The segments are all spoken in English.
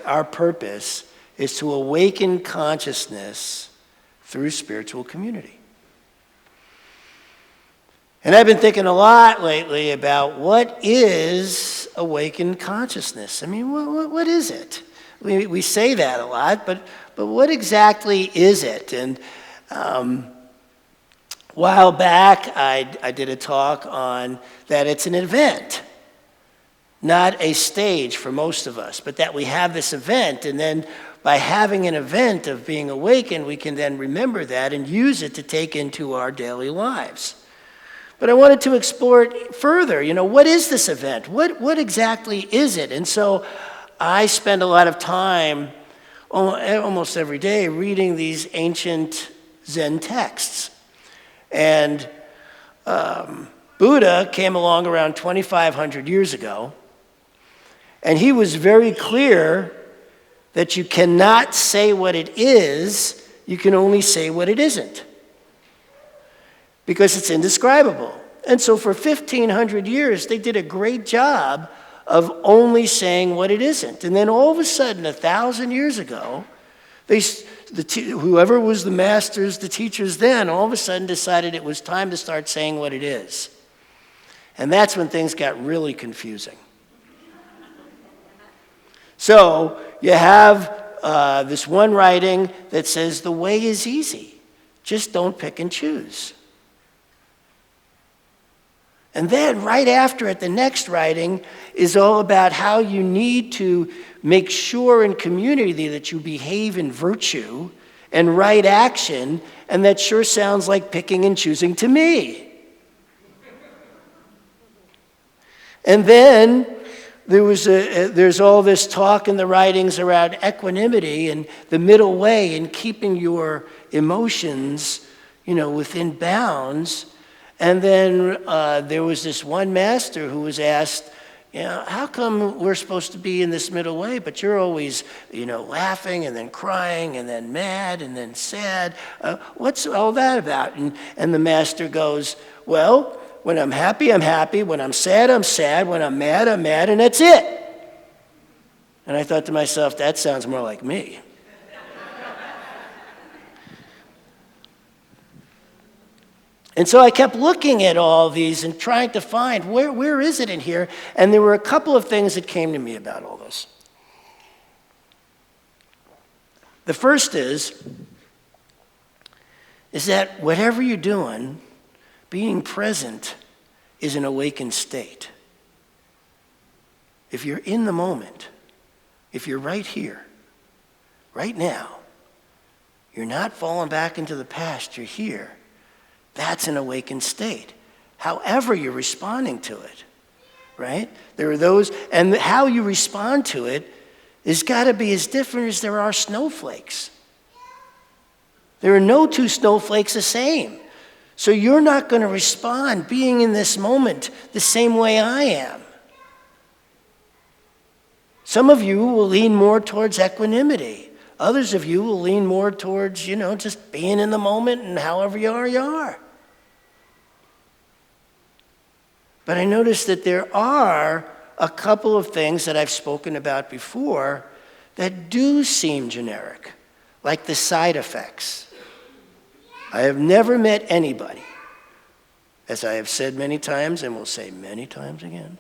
our purpose is to awaken consciousness through spiritual community. And I've been thinking a lot lately about what is awakened consciousness. I mean, what is it? We say that a lot, but what exactly is it? And a while back, I did a talk on that it's an event, not a stage for most of us, but that we have this event, and then by having an event of being awakened, we can then remember that and use it to take into our daily lives. But I wanted to explore it further. What is this event? What exactly is it? And so I spend a lot of time, almost every day, reading these ancient Zen texts. And Buddha came along around 2,500 years ago, and he was very clear that you cannot say what it is, you can only say what it isn't, because it's indescribable. And so for 1,500 years, they did a great job of only saying what it isn't. And then all of a sudden, 1,000 years ago, whoever was the masters, the teachers then, all of a sudden decided it was time to start saying what it is. And that's when things got really confusing. So you have this one writing that says the way is easy. Just don't pick and choose. And then right after it, the next writing is all about how you need to make sure in community that you behave in virtue and right action, and that sure sounds like picking and choosing to me. And then there's all this talk in the writings around equanimity and the middle way and keeping your emotions, within bounds. And then there was this one master who was asked, how come we're supposed to be in this middle way, but you're always, laughing and then crying and then mad and then sad? What's all that about? And the master goes, well, when I'm happy, I'm happy. When I'm sad, I'm sad. When I'm mad, and that's it. And I thought to myself, that sounds more like me. And so I kept looking at all these and trying to find where is it in here? And there were a couple of things that came to me about all this. The first is that whatever you're doing, being present is an awakened state. If you're in the moment, if you're right here, right now, you're not falling back into the past, you're here. That's an awakened state. However you're responding to it, right? There are those, and how you respond to it has got to be as different as there are snowflakes. There are no two snowflakes the same. So you're not going to respond, being in this moment, the same way I am. Some of you will lean more towards equanimity. Others of you will lean more towards, just being in the moment, and however you are, you are. But I noticed that there are a couple of things that I've spoken about before that do seem generic, like the side effects. I have never met anybody, as I have said many times and will say many times again,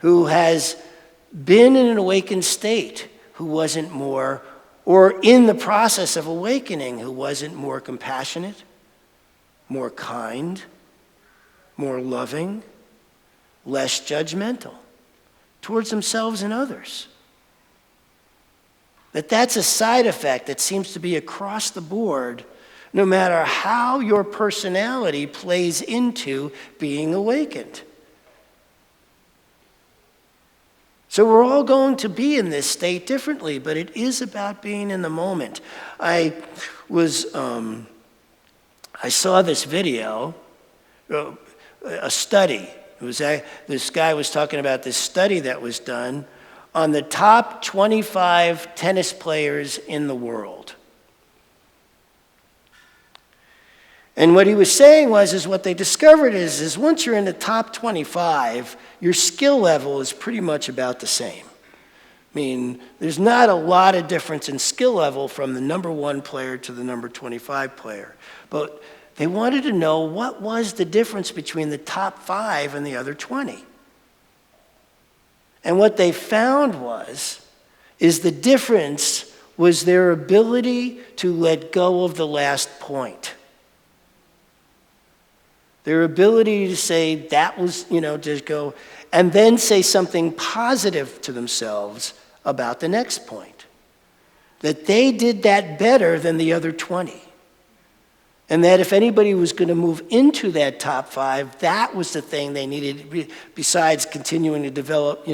who has been in an awakened state who wasn't more, or in the process of awakening, who wasn't more compassionate, more kind, more loving, less judgmental towards themselves and others. That's a side effect that seems to be across the board, no matter how your personality plays into being awakened. So we're all going to be in this state differently, but it is about being in the moment. I saw this video, a study. This guy was talking about this study that was done on the top 25 tennis players in the world. And what he was saying is what they discovered is once you're in the top 25, your skill level is pretty much about the same. I mean, there's not a lot of difference in skill level from the number 1 player to the number 25 player. But they wanted to know what was the difference between the top 5 and the other 20. And what they found is the difference was their ability to let go of the last point. Their ability to say that was, just go, and then say something positive to themselves about the next point. That they did that better than the other 20. And that if anybody was going to move into that top 5, that was the thing they needed, besides continuing to develop,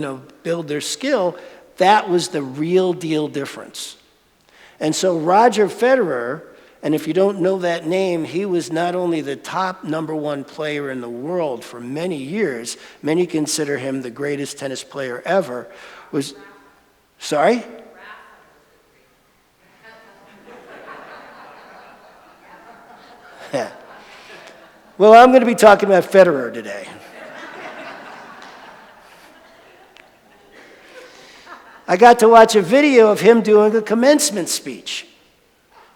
build their skill, that was the real deal difference. And so Roger Federer, and if you don't know that name, he was not only the top number 1 player in the world for many years, many consider him the greatest tennis player ever, sorry? Yeah. Well, I'm going to be talking about Federer today. I got to watch a video of him doing a commencement speech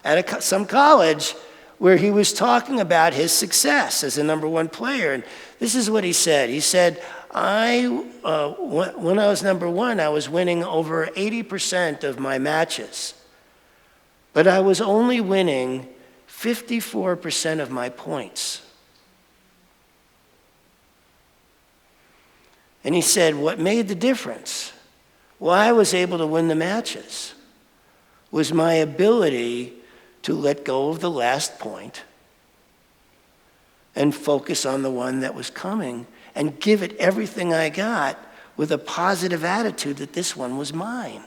at some college where he was talking about his success as a number 1 player. And this is what he said. He said, when I was number 1, I was winning over 80% of my matches. But I was only winning 54% of my points. And he said, what made the difference? Why I was able to win the matches was my ability to let go of the last point and focus on the one that was coming and give it everything I got with a positive attitude that this one was mine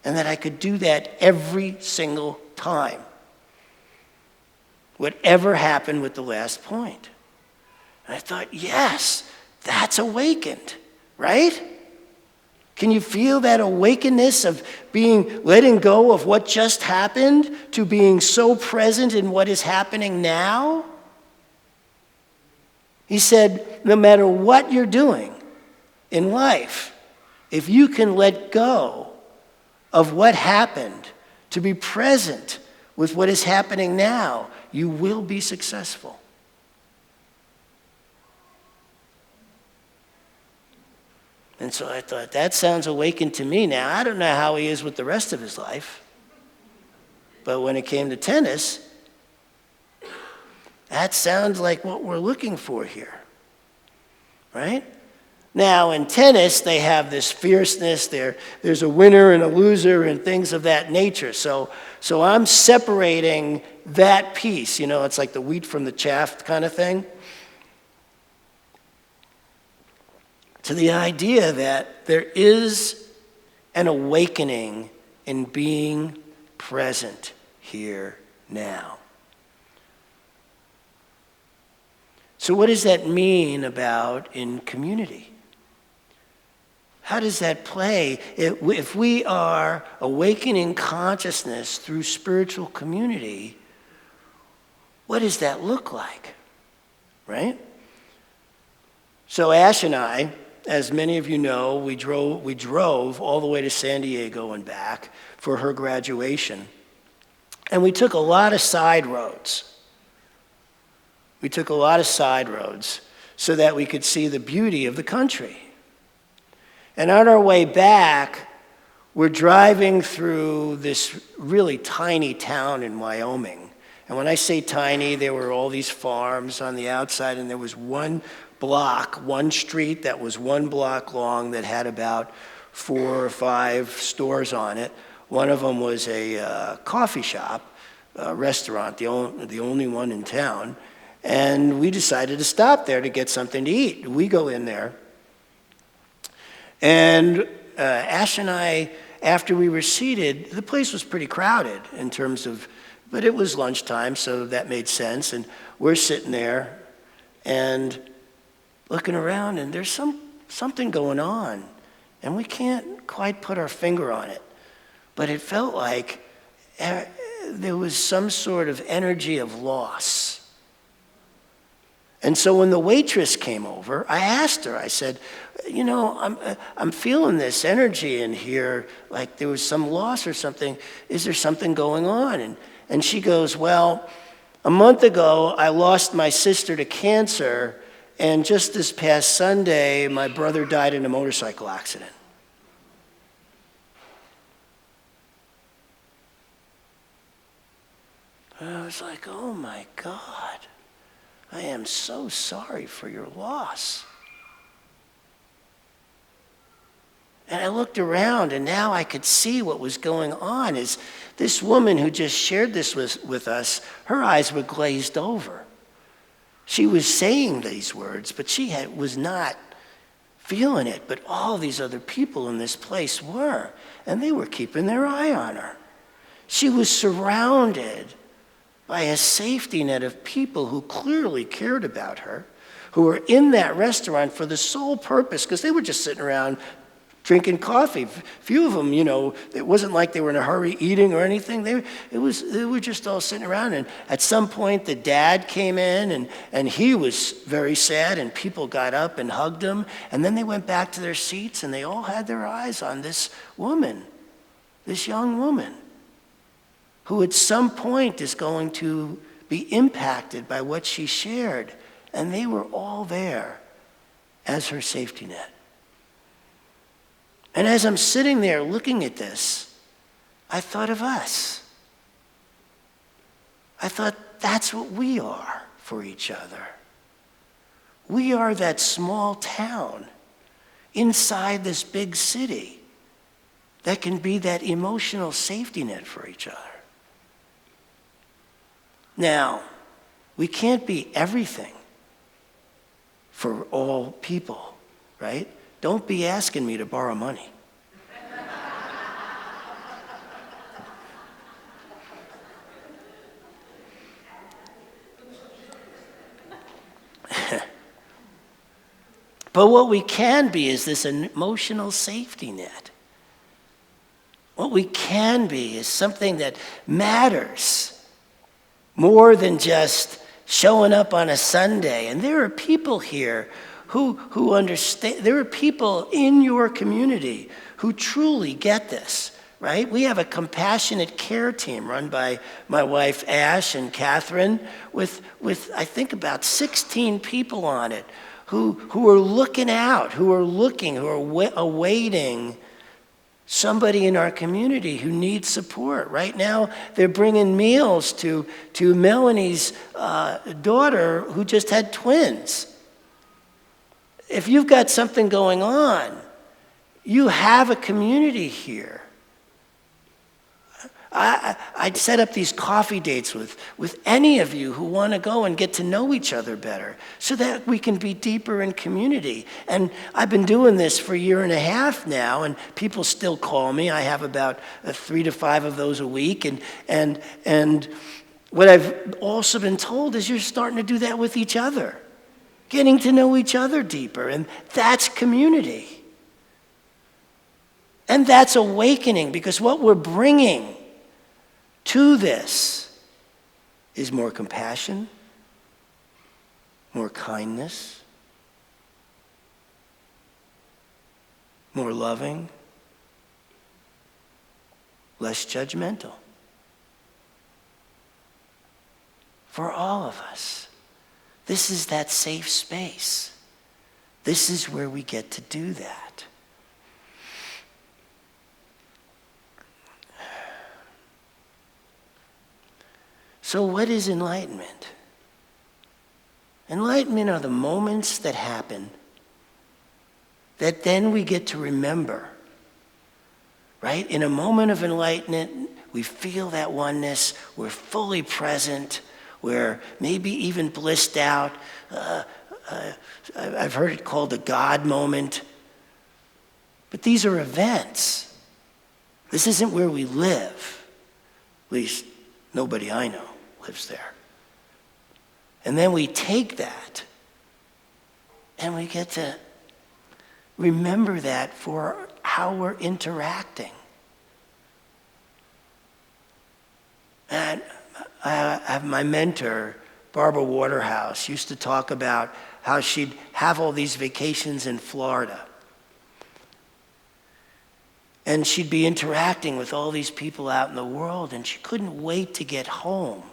and that I could do that every single time, whatever happened with the last point. And I thought, yes, that's awakened, right? Can you feel that awakeness of letting go of what just happened to being so present in what is happening now? He said, no matter what you're doing in life, if you can let go of what happened to be present with what is happening now, you will be successful. And so I thought, that sounds awakened to me now. I don't know how he is with the rest of his life. But when it came to tennis, that sounds like what we're looking for here. Right? Now, in tennis, they have this fierceness. There's a winner and a loser and things of that nature. So I'm separating that piece. It's like the wheat from the chaff kind of thing. To the idea that there is an awakening in being present here now. So what does that mean about in community? How does that play? If we are awakening consciousness through spiritual community, what does that look like? Right? So Ash and I, as many of you know, we drove all the way to San Diego and back for her graduation. And we took a lot of side roads. So that we could see the beauty of the country. And on our way back, we're driving through this really tiny town in Wyoming. And when I say tiny, there were all these farms on the outside, and there was one street that was 1 block long that had about 4 or 5 stores on it. One of them was a coffee shop, a restaurant, the only one in town. And we decided to stop there to get something to eat. We go in there. And Ash and I, after we were seated, the place was pretty crowded in terms of, but it was lunchtime, so that made sense. And we're sitting there and looking around, and there's something going on. And we can't quite put our finger on it. But it felt like there was some sort of energy of loss. And so when the waitress came over, I asked her, I said, I'm feeling this energy in here, like there was some loss or something. Is there something going on? And she goes, well, a month ago, I lost my sister to cancer, and just this past Sunday, my brother died in a motorcycle accident. And I was like, oh my God, I am so sorry for your loss. And I looked around, and now I could see what was going on. Is this woman who just shared this with us, her eyes were glazed over. She was saying these words, but she was not feeling it. But all these other people in this place were, and they were keeping their eye on her. She was surrounded by a safety net of people who clearly cared about her, who were in that restaurant for the sole purpose, because they were just sitting around drinking coffee. Few of them, it wasn't like they were in a hurry eating or anything. They were just all sitting around. And at some point, the dad came in, and he was very sad, and people got up and hugged him. And then they went back to their seats, and they all had their eyes on this woman, this young woman, who at some point is going to be impacted by what she shared. And they were all there as her safety net. And as I'm sitting there looking at this, I thought of us. I thought, that's what we are for each other. We are that small town inside this big city that can be that emotional safety net for each other. Now, we can't be everything for all people, right? Don't be asking me to borrow money. But what we can be is this emotional safety net. What we can be is something that matters more than just showing up on a Sunday. And there are people here who understand. There are people in your community who truly get this, right? We have a compassionate care team run by my wife Ash and Catherine with I think about 16 people on it who are looking out, who are awaiting somebody in our community who needs support. Right now, they're bringing meals to Melanie's daughter who just had twins. If you've got something going on, you have a community here. I'd set up these coffee dates with any of you who want to go and get to know each other better so that we can be deeper in community. And I've been doing this for a year and a half now, and people still call me. I have about 3 to 5 of those a week. And what I've also been told is you're starting to do that with each other, getting to know each other deeper. And that's community. And that's awakening, because what we're bringing to this is more compassion, more kindness, more loving, less judgmental. For all of us, this is that safe space. This is where we get to do that. So what is enlightenment? Enlightenment are the moments that happen that then we get to remember, right? In a moment of enlightenment, we feel that oneness, we're fully present, we're maybe even blissed out. I've heard it called a God moment. But these are events. This isn't where we live. At least nobody I know lives there. And then we take that and we get to remember that for how we're interacting. And I have my mentor, Barbara Waterhouse used to talk about how she'd have all these vacations in Florida. And she'd be interacting with all these people out in the world, and she couldn't wait to get home.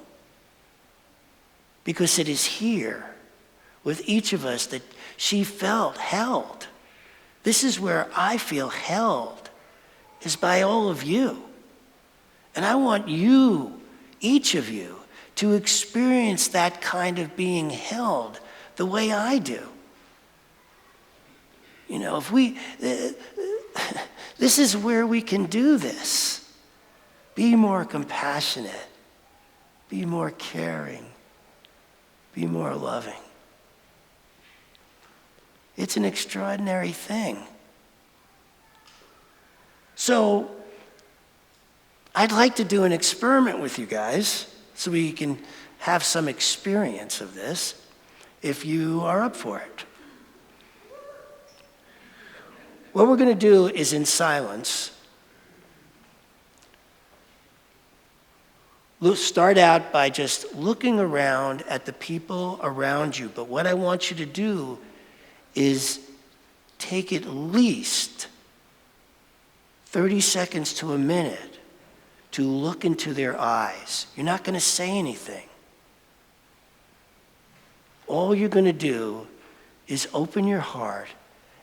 Because it is here, with each of us, that she felt held. This is where I feel held, is by all of you. And I want you, each of you, to experience that kind of being held the way I do. You know, if we, this is where we can do this. Be more compassionate. Be more caring. Be more loving. It's an extraordinary thing. So, I'd like to do an experiment with you guys so we can have some experience of this, if you are up for it. What we're going to do is, in silence, start out by just looking around at the people around you. But what I want you to do is take at least 30 seconds to a minute to look into their eyes. You're not going to say anything. All you're going to do is open your heart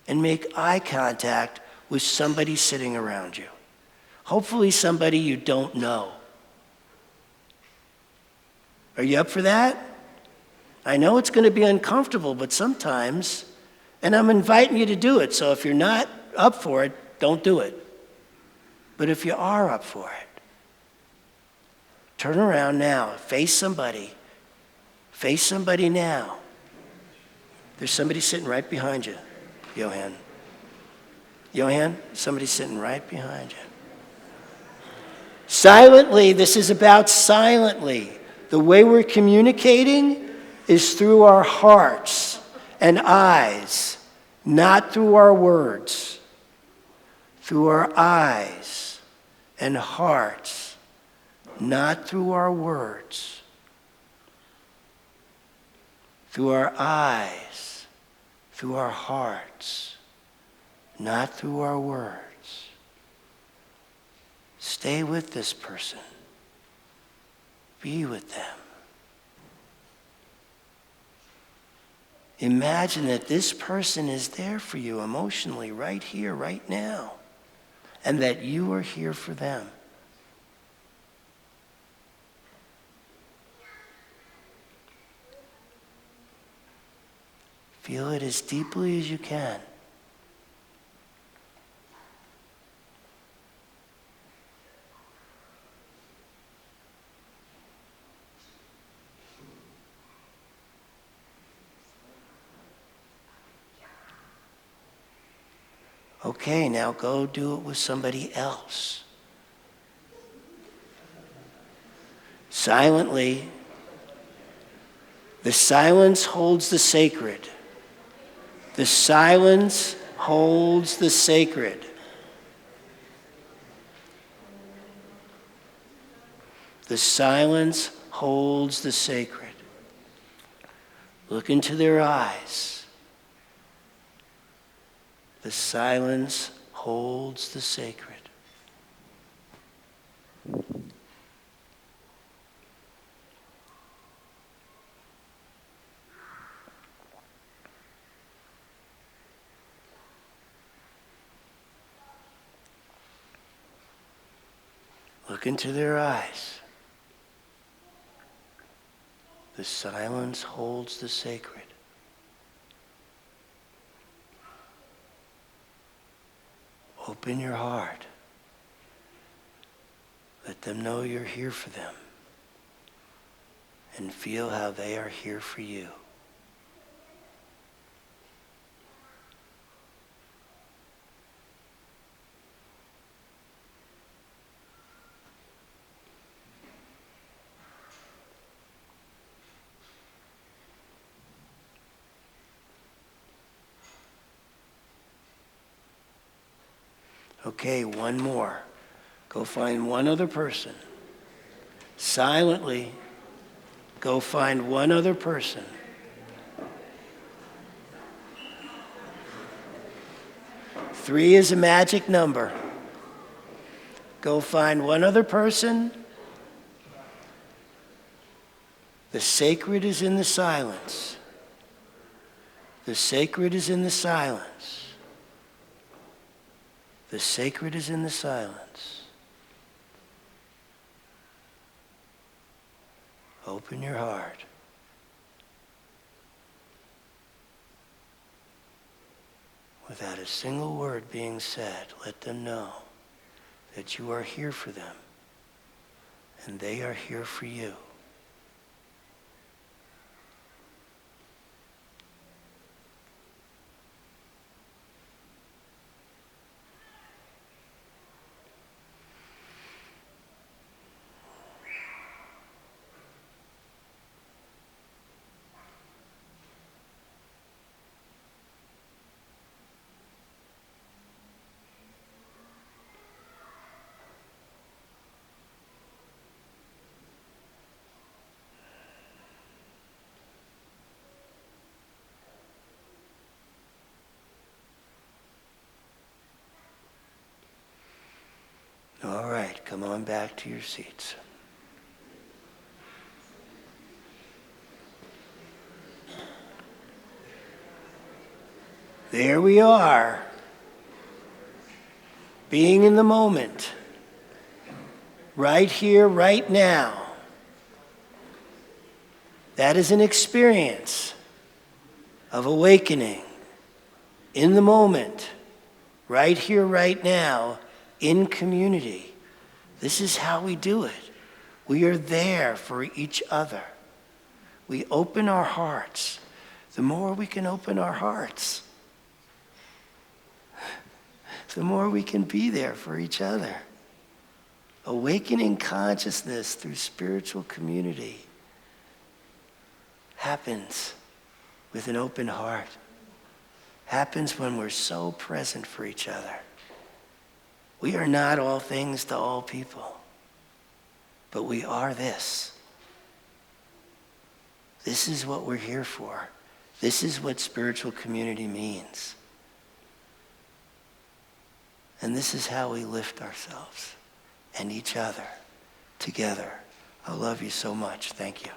and make eye contact with somebody sitting around you. Hopefully somebody you don't know. Are you up for that? I know it's going to be uncomfortable, but sometimes, and I'm inviting you to do it, so if you're not up for it, don't do it. But if you are up for it, turn around now, face somebody. Face somebody now. There's somebody sitting right behind you, Johan. Johan, somebody's sitting right behind you. Silently, this is about silently. The way we're communicating is through our hearts and eyes, not through our words. Through our eyes and hearts, not through our words. Through our eyes, through our hearts, not through our words. Stay with this person. Be with them. Imagine that this person is there for you emotionally right here, right now, and that you are here for them. Feel it as deeply as you can. Okay, now go do it with somebody else. Silently. The silence holds the sacred. The silence holds the sacred. The silence holds the sacred. Look into their eyes. The silence holds the sacred. Look into their eyes. The silence holds the sacred. Open your heart. Let them know you're here for them. And feel how they are here for you. Okay, one more. Go find one other person. Silently Go find one other person. Three is a magic number. Go find one other person. The sacred is in the silence. The sacred is in the silence. The sacred is in the silence. Open your heart. Without a single word being said, let them know that you are here for them and they are here for you. All right, come on back to your seats. There we are, being in the moment, right here, right now. That is an experience of awakening in the moment, right here, right now, in community. This is how we do it. We are there for each other. We open our hearts. The more we can open our hearts, the more we can be there for each other. Awakening consciousness through spiritual community happens with an open heart. Happens when we're so present for each other. We are not all things to all people, but we are this. This is what we're here for. This is what spiritual community means. And this is how we lift ourselves and each other together. I love you so much. Thank you.